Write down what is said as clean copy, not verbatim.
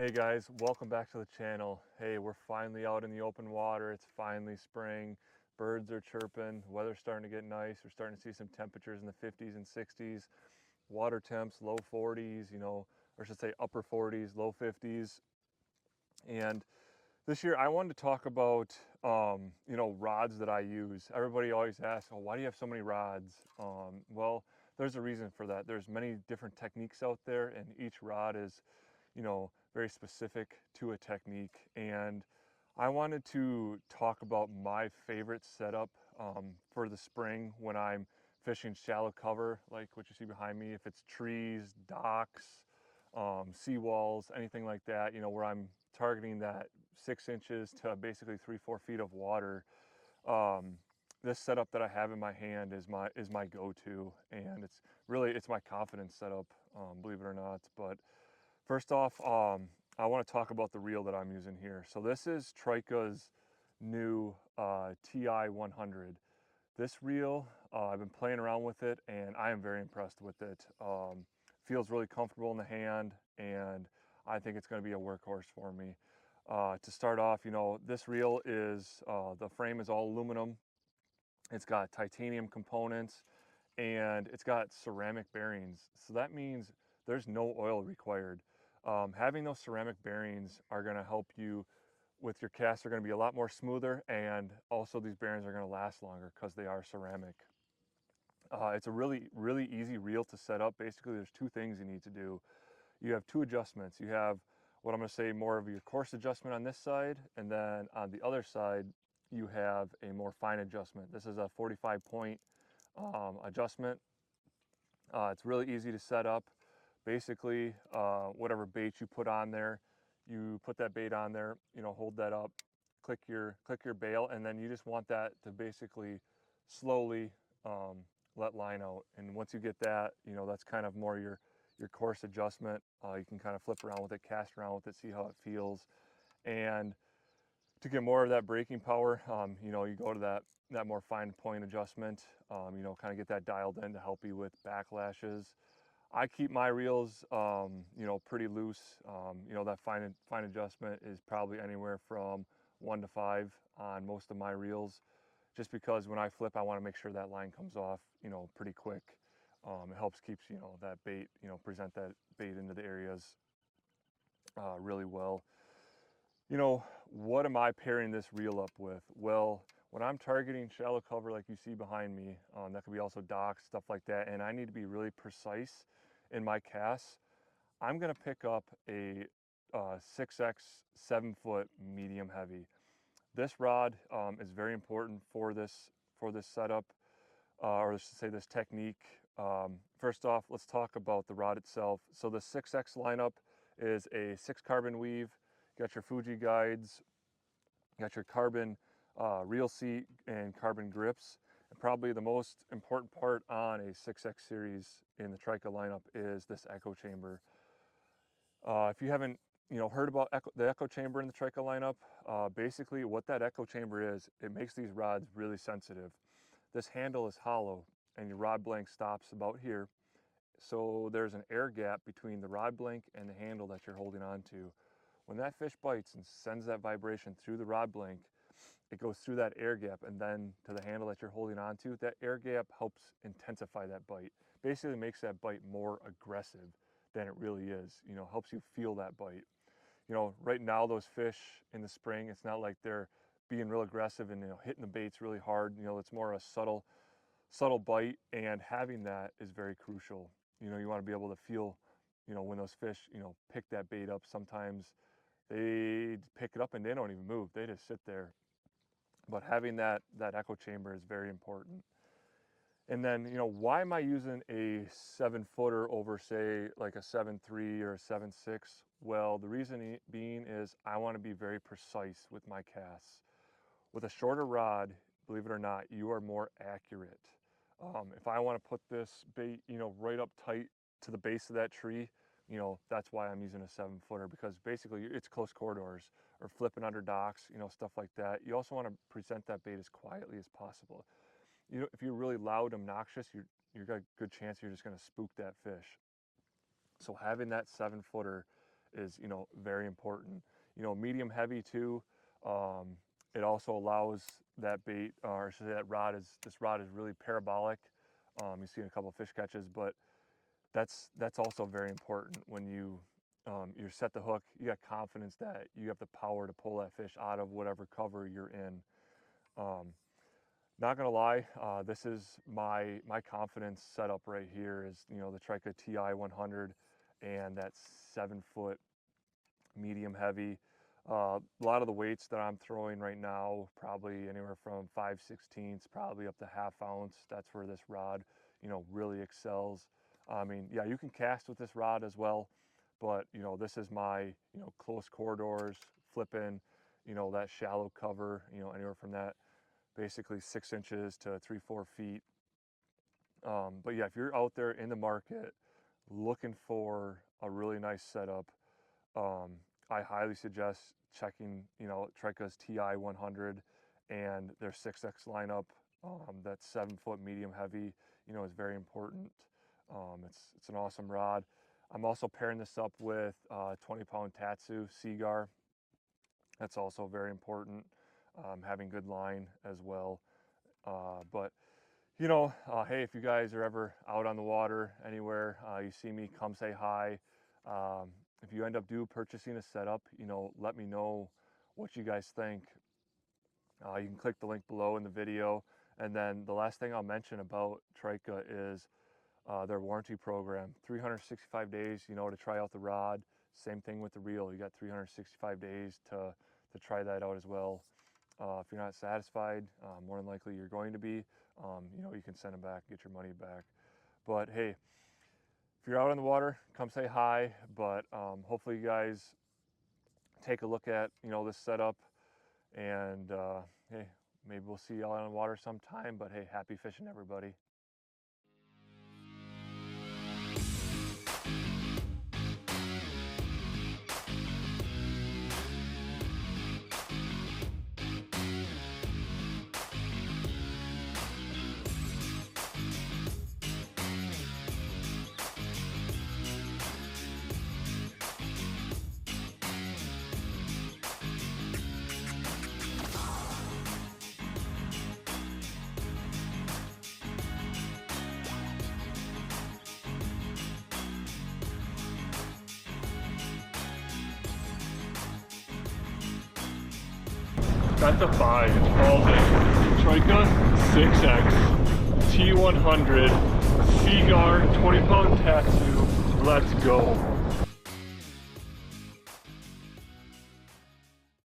Hey guys, welcome back to the channel. Hey, we're finally out in the open water. It's finally spring. Birds are chirping. Weather's starting to get nice. We're starting to see some temperatures in the 50s and 60s. Water temps, low 40s, or I should say upper 40s, low 50s. And this year I wanted to talk about, rods that I use. Everybody always asks, oh, why do you have so many rods? Well, there's a reason for that. There's many different techniques out there, and each rod is very specific to a technique. And I wanted to talk about my favorite setup for the spring when I'm fishing shallow cover, like what you see behind me. If it's trees, docks, seawalls, anything like that, where I'm targeting that 6 inches to basically 3-4 feet of water. Um, this setup that I have in my hand is my go-to, and it's my confidence setup, believe it or not. But first off, I want to talk about the reel that I'm using here. So this is TRIKA's new Ti100. This reel, I've been playing around with it, and I am very impressed with it. Feels really comfortable in the hand, and I think it's going to be a workhorse for me. To start off, this reel is, the frame is all aluminum. It's got titanium components, and it's got ceramic bearings. So that means there's no oil required. Having those ceramic bearings are going to help you with your casts. Are going to be a lot more smoother, and also these bearings are going to last longer because they are ceramic. It's a really easy reel to set up. Basically, there's two things you need to do. You have two adjustments. You have what I'm going to say more of your coarse adjustment on this side, and then on the other side you have a more fine adjustment. This is a 45 point adjustment. It's really easy to set up. Basically, whatever bait you put on there, you put that bait on there, hold that up, click your bail, and then you just want that to basically slowly let line out. And once you get that, that's kind of more your course adjustment. You can kind of flip around with it, cast around with it, see how it feels. And to get more of that braking power, you go to that more fine point adjustment, kind of get that dialed in to help you with backlashes. I keep my reels, pretty loose. That fine adjustment is probably anywhere from 1 to 5 on most of my reels, just because when I flip, I want to make sure that line comes off, pretty quick. It helps keeps, that bait, present that bait into the areas really well. What am I pairing this reel up with? Well, when I'm targeting shallow cover like you see behind me, that could be also docks, stuff like that, and I need to be really precise in my casts, I'm going to pick up a 6X 7-foot medium heavy. This rod is very important for this setup, or let's say this technique. First off, let's talk about the rod itself. So the 6X lineup is a 6 carbon weave. You got your Fuji guides, you got your carbon reel seat and carbon grips. And probably the most important part on a 6X series in the TRIKA lineup is this echo chamber. If you haven't heard about the echo chamber in the TRIKA lineup, basically what that echo chamber is, it makes these rods really sensitive. This handle is hollow and your rod blank stops about here. So there's an air gap between the rod blank and the handle that you're holding on to. When that fish bites and sends that vibration through the rod blank, it goes through that air gap and then to the handle that you're holding on to. That air gap helps intensify that bite. Basically makes that bite more aggressive than it really is. Helps you feel that bite. Right now those fish in the spring, it's not like they're being real aggressive and hitting the baits really hard. It's more a subtle bite, and having that is very crucial. You want to be able to feel, when those fish, pick that bait up. Sometimes they pick it up and they don't even move. They just sit there. But having that echo chamber is very important. And then, why am I using a 7-footer over, say, like a 7.3 or a 7.6? Well, the reason being is I want to be very precise with my casts. With a shorter rod, believe it or not, you are more accurate. If I want to put this bait, right up tight to the base of that tree, that's why I'm using a 7-footer, because basically it's close corridors or flipping under docks, stuff like that. You also want to present that bait as quietly as possible. If you're really loud, obnoxious, you've got a good chance you're just going to spook that fish. So having that 7-footer is, very important. Medium heavy too. It also allows that bait, or I should say this rod is really parabolic. You see a couple of fish catches, but that's also very important. When you set the hook, you got confidence that you have the power to pull that fish out of whatever cover you're in. Not gonna lie, this is my confidence setup right here is, the TRIKA Ti100 and that 7-foot medium heavy. A lot of the weights that I'm throwing right now, probably anywhere from 5/16, probably up to ½ ounce. That's where this rod, really excels. I mean, yeah, you can cast with this rod as well, but this is my, close corridors, flipping, that shallow cover, anywhere from that basically 6 inches to 3-4 feet. But yeah, if you're out there in the market looking for a really nice setup, I highly suggest checking, TRIKA's Ti100 and their 6X lineup. That 7-foot medium heavy, is very important. It's an awesome rod. I'm also pairing this up with 20-pound Tatsu Seagar. That's also very important. Having good line as well. But hey, if you guys are ever out on the water anywhere, you see me, come say hi. If you end up purchasing a setup, let me know what you guys think. You can click the link below in the video. And then the last thing I'll mention about TRIKA is their warranty program. 365 days, to try out the rod. Same thing with the reel. You got 365 days to try that out as well. If you're not satisfied, more than likely you're going to be, you can send them back, get your money back. But hey, if you're out on the water, come say hi. But hopefully you guys take a look at, this setup, and hey, maybe we'll see y'all on the water sometime. But hey, happy fishing, everybody. That's a 5, it's called a TRIKA 6X T100 Seagar 20-pound Tatsu. Let's go.